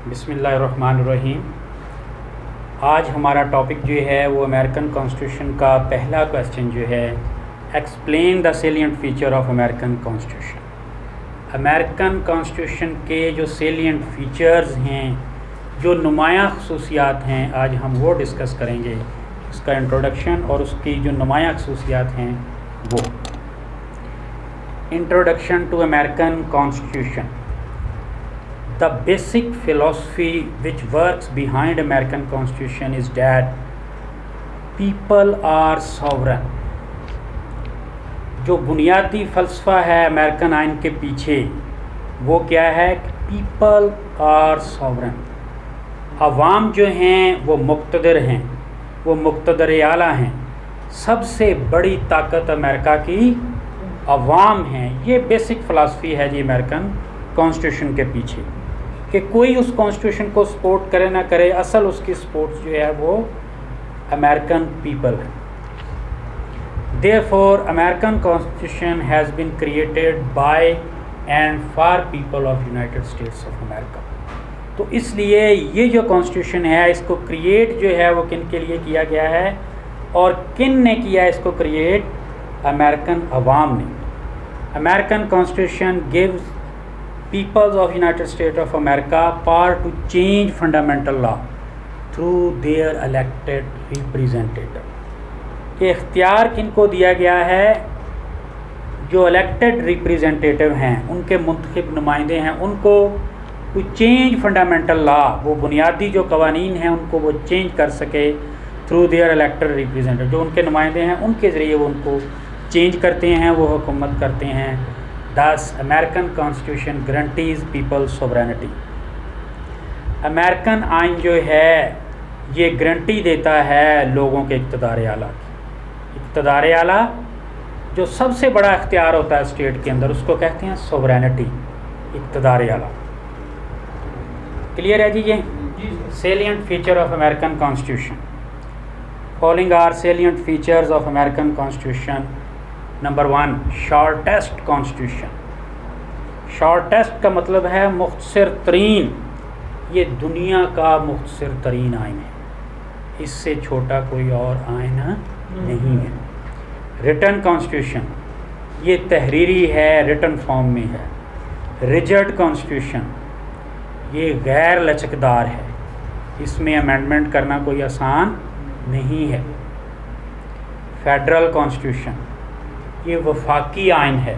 बिस्मिल्लाहिर्रहमानिर्रहीम। आज हमारा टॉपिक जो है वो अमेरिकन कॉन्स्टिट्यूशन का पहला क्वेश्चन जो है, explain the salient feature of American constitution. American constitution के जो सेलिएंट फीचर्स हैं, जो नुमायाँ खसूसियात हैं, आज हम वो डिस्कस करेंगे। उसका इंट्रोडक्शन और उसकी जो नुमायाँ खसूसियात हैं वो। Introduction to American constitution. The basic philosophy which works behind American Constitution is that people are sovereign। जो बुनियादी फ़लसफ़ा है अमेरिकन आइन के पीछे वो क्या है कि पीपल आर सॉवरन। अवाम जो हैं वो मुक़्तदर हैं, वो मुक़्तदर आला हैं। सबसे बड़ी ताकत अमेरिका की अवाम हैं। ये बेसिक फ़िलासफ़ी है जी अमेरिकन कॉन्स्टिट्यूशन के पीछे, कि कोई उस कॉन्स्टिट्यूशन को सपोर्ट करे ना करे, असल उसकी सपोर्ट जो है वो अमेरिकन पीपल है। Therefore American constitution has been created by and for people of United States of America. तो इसलिए ये जो कॉन्स्टिट्यूशन है इसको क्रिएट जो है वो किन के लिए किया गया है और किन ने किया इसको क्रिएट? अमेरिकन अवाम ने। American constitution gives Peoples of United States of America power to change fundamental law through their elected representative। कि इख्तियार किनको दिया गया है? जो इलेक्टेड रिप्रेजेंटेटिव हैं, उनके मुंतखब नुमाइंदे हैं, उनको टू चेंज फंडामेंटल लॉ, वो बुनियादी जो कवानीन हैं उनको वो चेंज कर सके थ्रू देयर इलेक्टेड रिप्रेजेंटेटिव। जो उनके नुमाइंदे हैं उनके ज़रिए वो उनको चेंज करते हैं, वो हुकूमत करते हैं। Thus, American Constitution guarantees people sovereignty। American आइन जो है ये गारंटी देता है लोगों के इक़्तिदार आला की। इक़्तिदार आला जो सबसे बड़ा इख्तियार होता है स्टेट के अंदर, उसको कहते हैं सोवरेनिटी, इक़्तिदार आला। क्लियर है जी? ये salient feature of American constitution. Following are salient features of American constitution. Number 1, shortest constitution. Shortest का मतलब है मुख्तसर तरीन। ये दुनिया का मुख्तसर तरीन आइन है, इससे छोटा कोई और आइन नहीं है। रिटन कॉन्स्टिट्यूशन, ये तहरीरी है, रिटन फॉर्म में है। रिजिड कॉन्स्टिट्यूशन, ये गैर लचकदार है, इसमें अमेंडमेंट करना कोई आसान नहीं है। फेडरल कॉन्स्टिट्यूशन, ये वफाकी आइन है।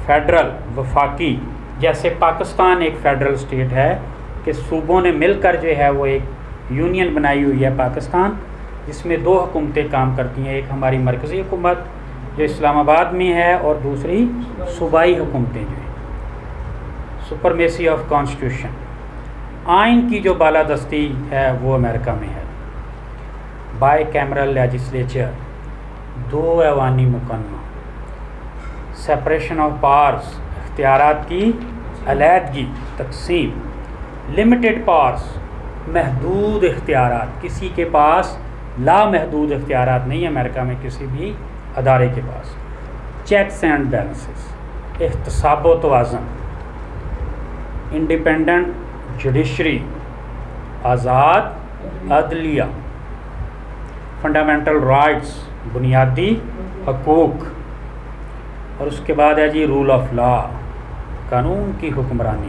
फेडरल, वफाकी, जैसे पाकिस्तान एक फेडरल स्टेट है कि सूबों ने मिलकर जो है वो एक यूनियन बनाई हुई है पाकिस्तान, जिसमें 2 हुकूमतें काम करती हैं। एक हमारी मरकज़ी हुकूमत जो इस्लामाबाद में है और दूसरी सूबाई हुकूमतें जो हैं। सुपरमेसी ऑफ कॉन्स्टिट्यूशन, आइन की जो बालादस्ती है वो अमेरिका में है। बाई कैमरल लेजिस्लेचर, 2 ऐवानी मुकन्ना। सेपरेशन ऑफ पावर्स, इख्तियारात की अलहदगी, तकसीम। लिमिटेड पावर्स, महदूद इख्तियारात, किसी के पास लामहदूद इख्तियारात नहीं है अमेरिका में किसी भी अदारे के पास। चेक्स एंड बैलेंसेस, इख्तिसाब व तवाज़ुन। इंडिपेंडेंट जुडिशरी, आज़ाद अदलिया। फंडामेंटल राइट्स, बुनियादी हकूक़। और उसके बाद है जी रूल ऑफ लॉ, कानून की हुक्मरानी।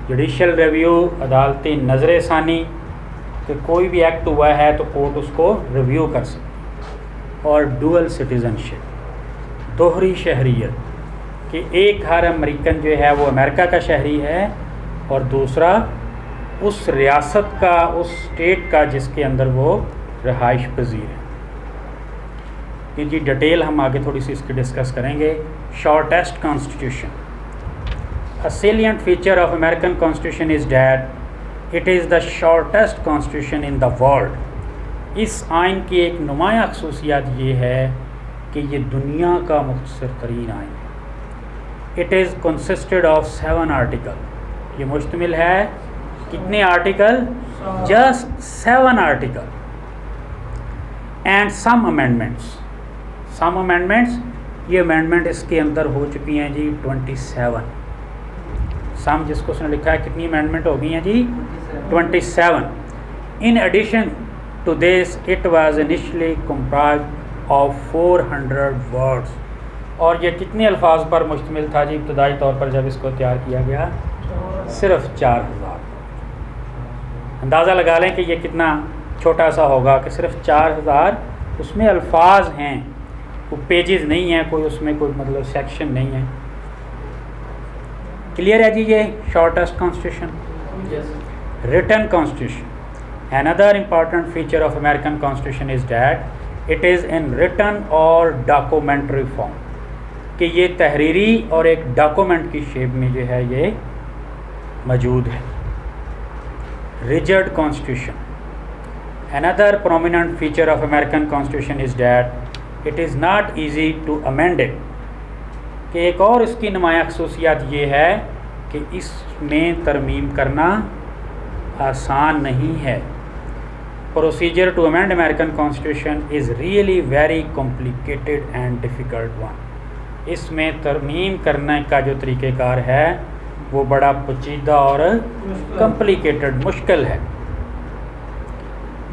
जुडिशल रिव्यू, अदालती नज़र षानी, कि कोई भी एक्ट हुआ है तो कोर्ट उसको रिव्यू कर सकती। और डुअल सिटीज़नशिप, दोहरी शहरियत, कि एक हर अमेरिकन जो है वो अमेरिका का शहरी है और दूसरा उस रियासत का, उस स्टेट का जिसके अंदर वो रहाइश पजीर है। ये जी डिटेल हम आगे थोड़ी सी इसकी डिस्कस करेंगे। Shortest constitution. A salient feature of American constitution is that it is the shortest constitution in the world. इस आइन की एक नुमायाँ खसूसियात ये है कि ये दुनिया का मुख्तसर तरीन आइन है। It is consisted of 7 article. ये मुश्तमिल है कितने article? Just 7 article. And some amendments. ये अमेंडमेंट इसके अंदर हो चुकी हैं जी 27। सम जिसको उसने लिखा है कितनी अमेंडमेंट हो गई हैं जी 27. In addition to this it was initially comprise of 400 words. और ये कितने अल्फाज पर मुश्तमिल था जी इब्तदाई तौर पर जब इसको तैयार किया गया? सिर्फ 4000. अंदाज़ा लगा लें कि ये कितना छोटा सा होगा कि सिर्फ 4000 उसमें अल्फाज हैं, कोई पेजेस नहीं हैं, कोई उसमें कोई मतलब सेक्शन नहीं है. क्लियर है जी? ये shortest constitution. Written constitution. Another important feature of American Constitution is that it is in written और documentary form. कि ये तहरीरी और एक डॉक्यूमेंट की शेप में जो है ये मौजूद है. Rigid Constitution. Another prominent feature of American Constitution is that it is not easy to amend it. कि एक और इसकी नुमाया खसूसियात ये है कि इसमें तरमीम करना आसान नहीं है. Procedure to amend American Constitution is really very complicated and difficult one. इसमें तरमीम करने का जो तरीक़ेकार है वो बड़ा पेचीदा और complicated मुश्किल है.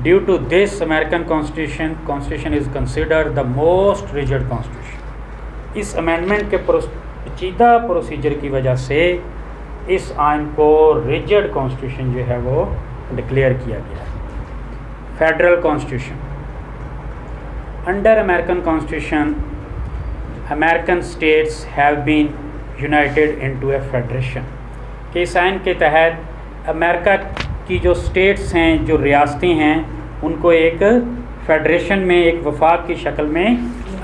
Due to this, American Constitution is considered the most rigid constitution. इस अमेंडमेंट के पेचीदा प्रोसीजर की वजह से इस आइन को रिजिड कॉन्स्टिट्यूशन जो है वो डिक्लेयर किया गया है. Federal constitution. Under American constitution American states have been united into a federation. कि इस आइन के तहत अमेरिका की जो स्टेट्स हैं, जो रियासतें हैं, उनको एक फेडरेशन में, एक वफाक की शक्ल में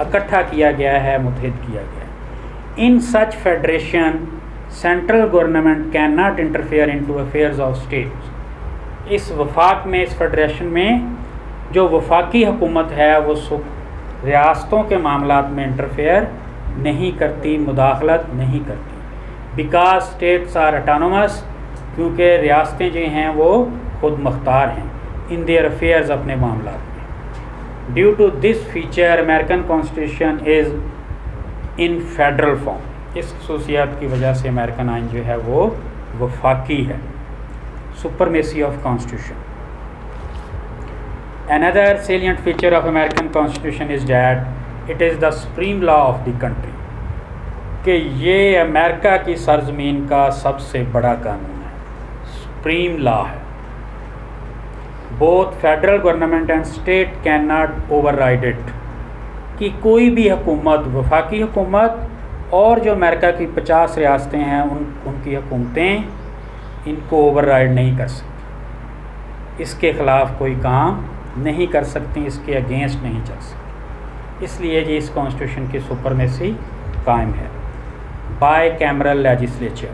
इकट्ठा किया गया है, मुत्तहिद किया गया है. In such federation central government cannot interfere into affairs of states. इस वफाक में, इस फेडरेशन में जो वफाकी हुकूमत है वो रियासतों के मामलात में इंटरफेयर नहीं करती, मुदाखलत नहीं करती. बिकॉज स्टेट्स आर ऑटोनोमस, क्योंकि रियासतें जो हैं वो खुद मुख्तार हैं इन देयर अफेयर्स, अपने मामलात में. Due to this feature American constitution is in federal form. इस खसूसियात की वजह से अमेरिकन आइन जो है वो वफाकी है. Supremacy of constitution. Another salient feature of American Constitution is that it is the supreme law of the country. कि ये अमेरिका की सरजमीन का सबसे बड़ा कानून है, सुप्रीम लॉ है. Both federal government and state can not override it. कि कोई भी हुकूमत, वफाकी हुकूमत और जो अमेरिका की 50 रियासतें हैं उनकी हुकूमतें इनको ओवरराइड नहीं कर सकती, इसके ख़िलाफ़ कोई काम नहीं कर सकती, इसके अगेंस्ट नहीं चल सकती. इसलिए जी इस कॉन्स्टिट्यूशन की सुपरमेसी कायम है. Bicameral legislature.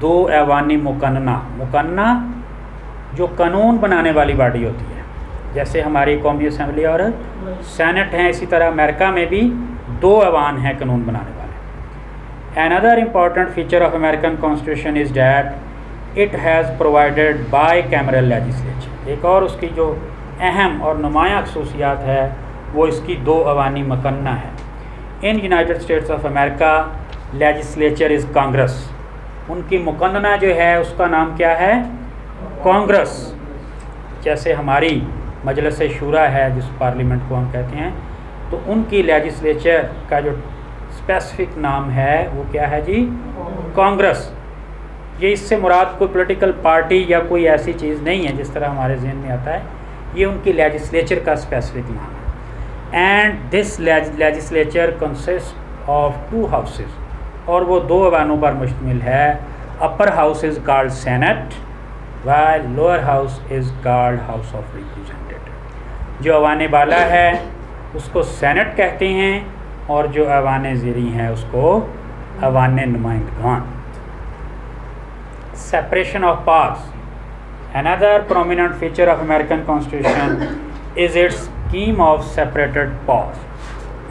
2 ऐवानी मुकन्ना जो कानून बनाने वाली बॉडी होती है, जैसे हमारी कौमी असम्बली और सेनेट हैं, इसी तरह अमेरिका में भी 2 ऐवान हैं कानून बनाने वाले. Another important feature of American Constitution is that it has provided bicameral legislature. एक और उसकी जो अहम और नुमाया खसूसियात है वो इसकी 2 ऐवानी मुकन्ना है. In United States of America legislature is Congress. उनकी मुकन्ना जो है उसका नाम क्या है? कांग्रेस. जैसे हमारी मजलिस शूरा है जिस पार्लियामेंट को हम कहते हैं, तो उनकी लेजिस्लेचर का जो स्पेसिफिक नाम है वो क्या है जी? कांग्रेस. ये इससे मुराद कोई पॉलिटिकल पार्टी या कोई ऐसी चीज़ नहीं है जिस तरह हमारे जहन में आता है, ये उनकी लेजिस्लेचर का स्पेसिफिक नाम है. And this legislature consist of 2 houses. और वो 2 ऐवानों पर मुश्तमिल है. Upper house is called senate while lower house is called house of representative. जो ऐवान बाला है उसको सेनेट कहते हैं और जो ऐवान ज़ेरी हैं उसको ऐवान नुमाइंदगान. Separation of powers. Another prominent feature of American Constitution is its scheme of separated powers.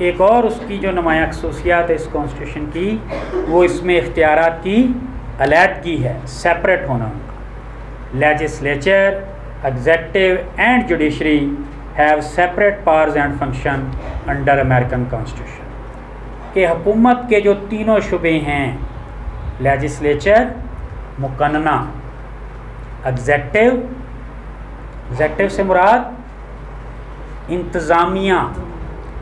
एक और उसकी जो नुमाया खसूसियात है इस कॉन्स्टिट्यूशन की, वो इसमें इख्तियारात की अलहदगी है, सेपरेट होना उनका. Legislature, executive and judiciary have separate powers and function under American constitution. कि हुकूमत के जो तीनों शुबे हैं लेजिस्लेचर, मुकन्ना। एग्जेक्टिव, एग्जेक्टिव से मुराद इंतज़ामिया,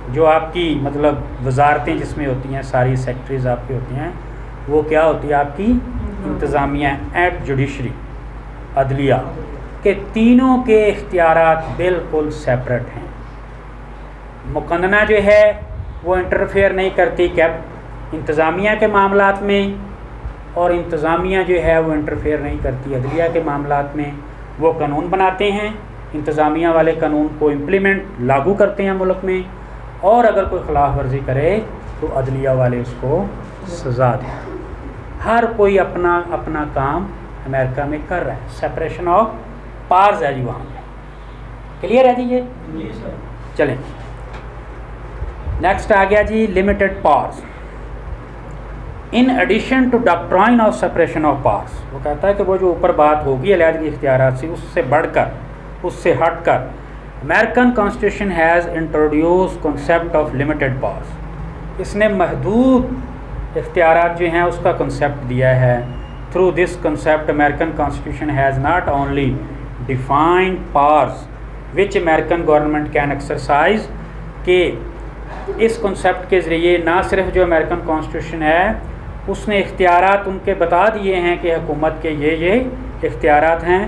जो आपकी मतलब वजारतें जिसमें होती हैं, सारी सेक्रेटरीज आपकी होती हैं, वो क्या होती है आपकी इंतज़ामिया। एंड जुडिशरी, अदलिया, के तीनों के इख्तियारात बिल्कुल सेपरेट हैं। मुकन्ना जो है वो इंटरफेयर नहीं करती कैब इंतज़ामिया के मामलात में, और इंतज़ामिया जो है वो इंटरफेयर नहीं करती अदलिया के मामलात में। वो कानून बनाते हैं, इंतज़ामिया वाले कानून को इम्प्लीमेंट लागू करते हैं मुल्क में, और अगर कोई खिलाफ वर्जी करे तो अदलिया वाले उसको सज़ा दें। हर कोई अपना अपना काम अमेरिका में कर रहा है। सेपरेशन ऑफ पावर्स है जी वहाँ पे। क्लियर है जी ये? चलें, नेक्स्ट आ गया जी limited powers. In addition to doctrine of separation of powers, वो कहता है कि वो जो ऊपर बात होगी अलहदगी इख्तियारात से, उससे बढ़कर, उससे हटकर American constitution has introduce concept of limited powers. इसने महदूद इख्तियारात जो हैं उसका कॉन्सेप्ट दिया है। Through this concept American constitution has not only defined powers which American government can exercise, के इस कॉन्सेप्ट के ज़रिए ना सिर्फ जो अमेरिकन कॉन्स्टिट्यूशन है उसने इख्तियारात उनके बता दिए हैं कि हुकूमत के ये इख्तियारात हैं,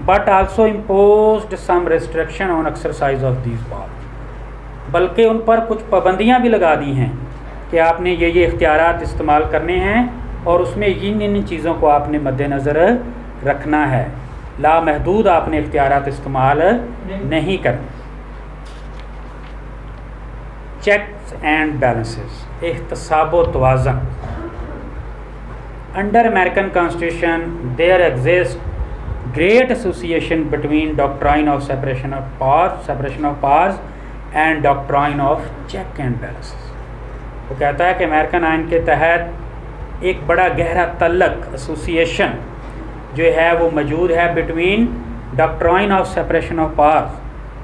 but also imposed some restriction on exercise of these power, बल्कि उन पर कुछ पाबंदियां भी लगा दी हैं कि आपने ये इख्तियारात इस्तेमाल करने हैं, और उसमें इन चीज़ों को आपने मद्देनज़र रखना है। लामहदूद आपने इख्तियारात इस्तेमाल नहीं करने। चेक्स एंड बैलेंसेस, एहतसाब व तवाज़न। Under American constitution there exist great association between doctrine of separation of powers and doctrine of check and balances। वो कहता है कि अमेरिकन आइन के तहत एक बड़ा गहरा तल्लक एसोसिएशन जो है वो मौजूद है between doctrine of separation of powers,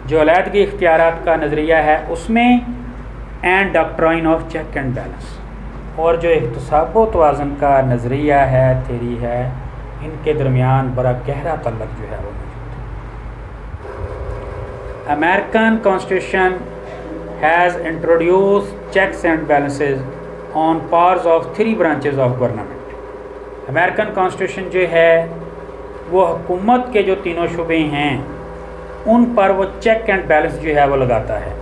जो अलहदगी इख्तियारात का नज़रिया है उसमें, and doctrine of check and balance, और जो इख्तिसाब व तवाज़ुन का नज़रिया है, थ्योरी है, इनके दरमियान बड़ा गहरा तल्लक जो है वो मौजूद है। American constitution has introduce checks and balances on powers of 3 branches of government. American constitution जो है वो हुकूमत के जो तीनों शुबे हैं उन पर वो चेक एंड बैलेंस जो है वो लगाता है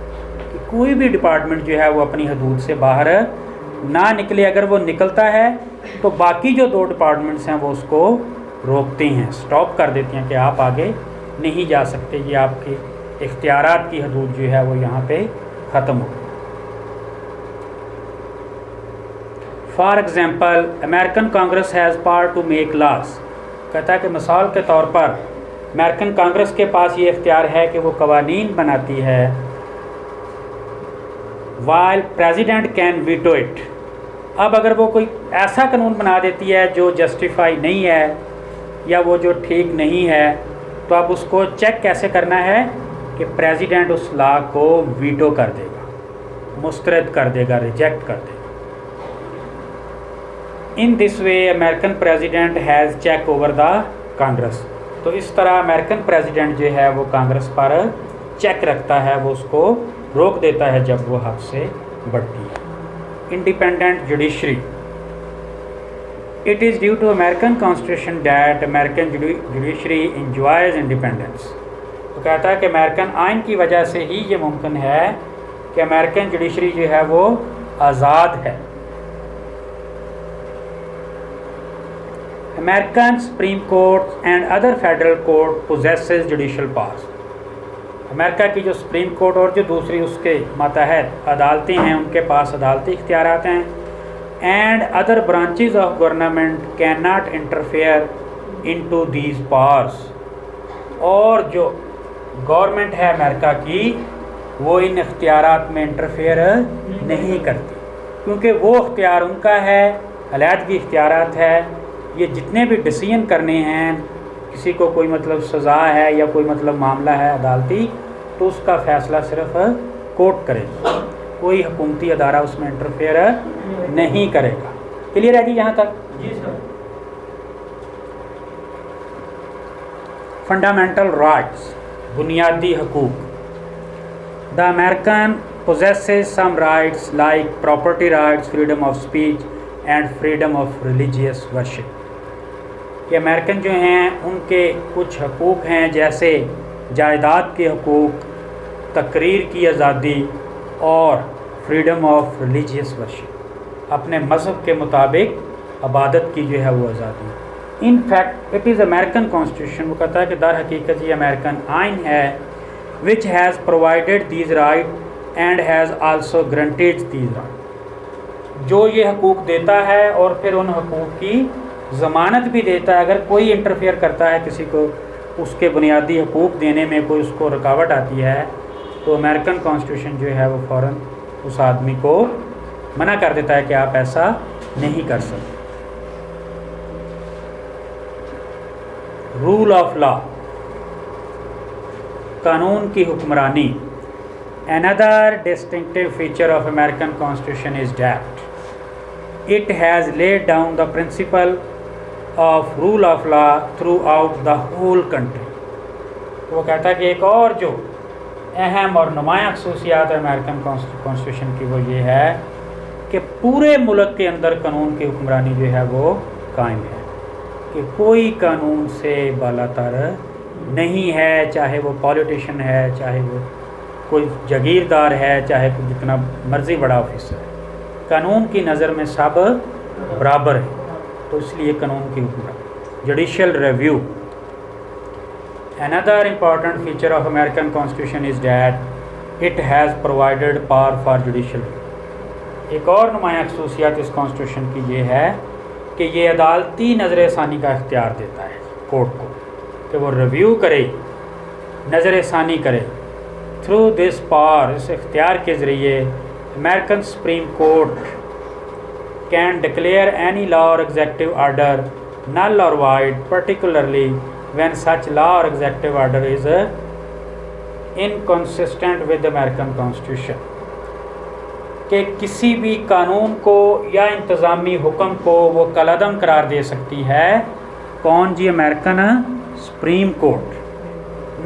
कि कोई भी डिपार्टमेंट जो है वो अपनी हदूद से बाहर ना निकले। अगर वो निकलता है तो बाकी जो 2 डिपार्टमेंट्स हैं वो उसको रोकते हैं, स्टॉप कर देते हैं कि आप आगे नहीं जा सकते, ये आपके इख्तियारात की हदूद जो है वो यहाँ पे ख़त्म हो। For example American Congress has power to make laws. कहता है कि मिसाल के तौर पर अमेरिकन कांग्रेस के पास ये इख्तियार है कि वो कवानीन बनाती है, while president can veto it. अब अगर वो कोई ऐसा कानून बना देती है जो जस्टिफाई नहीं है या वो जो ठीक नहीं है, तो अब उसको चेक कैसे करना है कि प्रेसिडेंट उस लॉ को वीटो कर देगा, मुस्तरद कर देगा, रिजेक्ट कर देगा। In this way American president has check over the Congress. तो इस तरह अमेरिकन प्रेसिडेंट जो है वो कांग्रेस पर चेक रखता है, वो उसको रोक देता है जब वो हद से बढ़ती है। Independent judiciary, it is due to American constitution that American judiciary enjoys independence. तो कहता है कि अमेरिकन आइन की वजह से ही ये मुमकिन है कि अमेरिकन जुडिशरी जो है वो आज़ाद है। American supreme court and other federal court possesses judicial powers. America की जो सुप्रीम कोर्ट और जो दूसरी उसके मातहत अदालतें हैं उनके पास अदालती इख्तियारात हैं। And other branches of government cannot interfere into these powers. और जो गवर्नमेंट है अमेरिका की वो इन इख्तियारात में इंटरफेयर नहीं करती, क्योंकि वो इख्तियार उनका है, अलहदगी इख्तियारात है। ये जितने भी डिसीजन करने हैं, किसी को कोई मतलब सज़ा है या कोई मतलब मामला है अदालती, तो उसका फ़ैसला सिर्फ कोर्ट करेगा, कोई हुकूमती अदारा उसमें इंटरफेयर नहीं करेगा। क्लियर है जी यहाँ तक? जी सर। फंडामेंटल राइट्स, बुनियादी हकूक़। The American possesses some rights like property rights, freedom of speech and freedom of religious worship। कि अमेरिकन जो हैं उनके कुछ हकूक़ हैं, जैसे जायदाद के हकूक़, तकरीर की आज़ादी और फ्रीडम ऑफ रिलीजियस वर्शिप, अपने मज़हब के मुताबिक इबादत की जो है वो आज़ादी। In fact it is American constitution, वो कहता है कि दर हकीकत ये अमेरिकन आइन है which has provided these right and has also granted these right, जो ये हकूक़ देता है और फिर उन हकूक़ की ज़मानत भी देता है। अगर कोई इंटरफेयर करता है किसी को उसके बुनियादी हकूक़ देने में, कोई उसको रुकावट आती है, तो अमेरिकन कॉन्स्टिट्यूशन जो है वो फ़ौरन उस आदमी को मना कर देता है कि आप ऐसा नहीं कर सकते। रूल ऑफ लॉ, कानून की हुक्मरानी। Another distinctive feature of American Constitution is that it has laid down the principle of rule of law throughout the whole country। वो कहता है कि एक और जो अहम और नुमायाँ खसूसियात अमेरिकन कॉन्स्टिट्यूशन की वो ये है कि पूरे मुल्क के अंदर कानून की हुक्मरानी जो है वो कायम है, कि कोई कानून से बालातर नहीं है, चाहे वो पॉलिटिशियन है, चाहे वो कोई जागीरदार है, चाहे कोई जितना मर्ज़ी बड़ा ऑफिसर है, कानून की नज़र में सब बराबर है। तो इसलिए कानून की हुक्मरानी। Judicial review. Another important feature of American constitution is that it has provided power for judicial. एक और नुमायाँ खसूसियात इस कॉन्स्टिट्यूशन की ये है कि ये अदालती नज़र षानी का इख्तियार देता है कोर्ट को, कि वो रिव्यू करे, नज़र षानी करे। थ्रू दिस पावर, इस इख्तियार के ज़रिए, American supreme court can declare any law or executive order null or void, particularly when such law or executive order is inconsistent with American constitution. कि किसी भी कानून को या इंतज़ामी हुक्म को वो कलअदम करार दे सकती है। कौन जी? American supreme court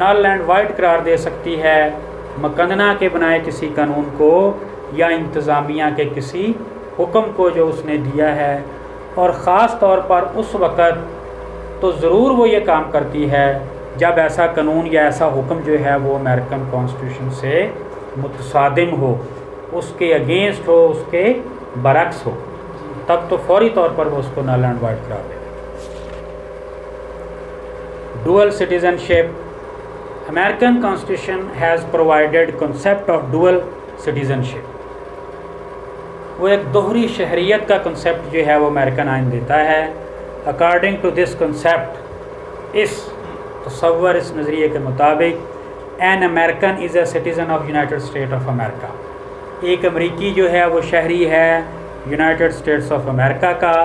null and void करार दे सकती है मकन्ना के बनाए किसी कानून को या इंतज़ामिया के किसी हुक्म को जो उसने दिया है। और ख़ास तौर पर उस वक़्त तो ज़रूर वो ये काम करती है जब ऐसा कानून या ऐसा हुक्म जो है वो अमेरिकन कॉन्स्टिट्यूशन से मुतसादिम हो, उसके अगेंस्ट हो, उसके बरक्स हो, तब तो फौरी तौर पर वो उसको नल एंड वाइड करार दे। Dual citizenship. American Constitution has provided concept of dual citizenship। वो एक दोहरी शहरियत का कंसेप्ट जो है वो अमेरिकन आइन देता है। अकॉर्डिंग टू दिस कंसेप्ट, इस तसव्वुर, इस नज़रिए के मुताबिक, an American is a citizen of United State of America. एक अमरीकी जो है वो शहरी है यूनाइटेड स्टेट्स ऑफ अमेरिका का,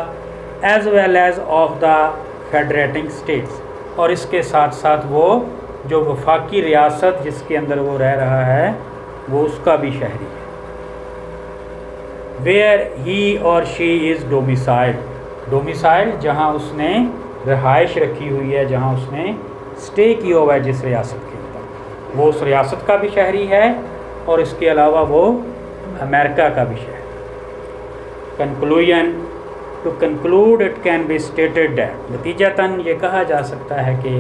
as well as of the federating states, और इसके साथ साथ वो जो वफाकी रियासत जिसके अंदर वो रह रहा है वो उसका भी शहरी है। वेयर ही और शी इज़ डोमिसाइल्ड, डोमिसाइल्ड जहाँ उसने रहाइश रखी हुई है, जहाँ उसने स्टे किया हुआ है जिस रियासत के अंदर, वो उस रियासत का भी शहरी है और इसके अलावा वो अमेरिका का भी शहरी। Conclusion. To conclude it can be stated that, नतीजतन ये कहा जा सकता है कि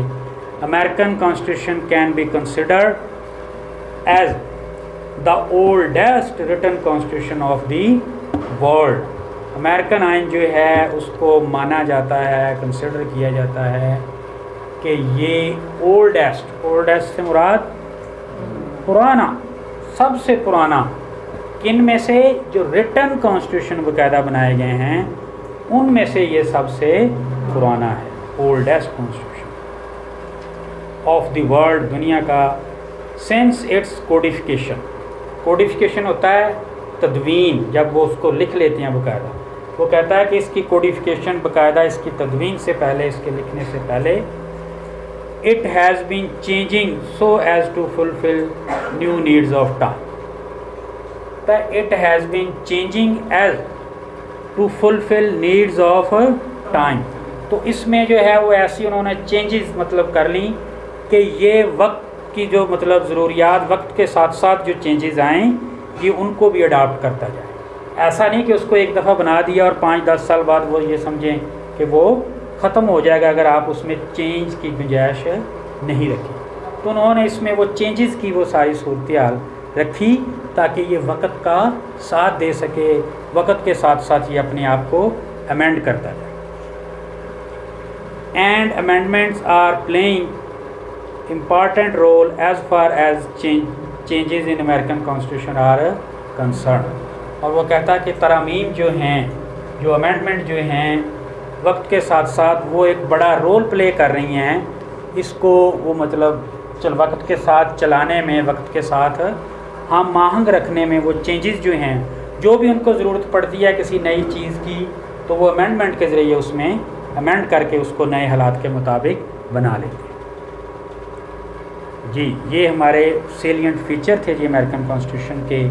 American Constitution can be considered as the oldest written constitution of the world। American आइन जो है उसको माना जाता है, कंसिडर किया जाता है कि ये ओल्डेस्ट से मुराद पुराना, सबसे पुराना, किन में से जो रिटन कॉन्स्टिट्यूशन बाकायदा बनाए गए हैं उनमें से ये सबसे पुराना है, oldest constitution of the world, दुनिया का। सिंस इट्स कोडिफिकेशन, कोडिफिकेशन होता है तदवीन, जब वो उसको लिख लेते हैं बाकायदा, वो कहता है कि इसकी कोडिफिकेशन बाकायदा इसकी तदवीन से पहले, इसके लिखने से पहले, it has been changing so as to fulfil new needs of time. It has been changing as to fulfil needs of time. तो इसमें जो है वो ऐसी उन्होंने चेंजेस मतलब कर ली कि ये वक्त की जो मतलब ज़रूरियात, वक्त के साथ साथ जो चेंजेस आएँ ये उनको भी अडाप्ट करता जाए। ऐसा नहीं कि उसको एक दफ़ा बना दिया और 5-10 साल बाद वो ये समझें कि वो ख़त्म हो जाएगा अगर आप उसमें चेंज की गुंजाइश नहीं रखी। तो उन्होंने इसमें वो चेंजेस की वो सारी सूरत रखी ताकि ये वक्त का साथ दे सके, वक्त के साथ साथ ये अपने आप को अमेंड करता जाए। And amendments are playing important role as far as changes in American constitution are concern. और वो कहता है कि तरामीम जो हैं, जो अमेंडमेंट जो हैं, वक्त के साथ साथ वो एक बड़ा रोल प्ले कर रही हैं। इसको वो मतलब वक्त के साथ चलाने में, वक्त के साथ हम माहंग रखने में, वो चेंजेस जो हैं, जो भी उनको ज़रूरत पड़ती है किसी नई चीज़ की, तो वो अमेंडमेंट के ज़रिए उसमें अमेंड करके उसको नए हालात के मुताबिक बना लेते हैं। जी, ये हमारे सेलिएंट फीचर थे जी अमेरिकन कॉन्स्टिट्यूशन के।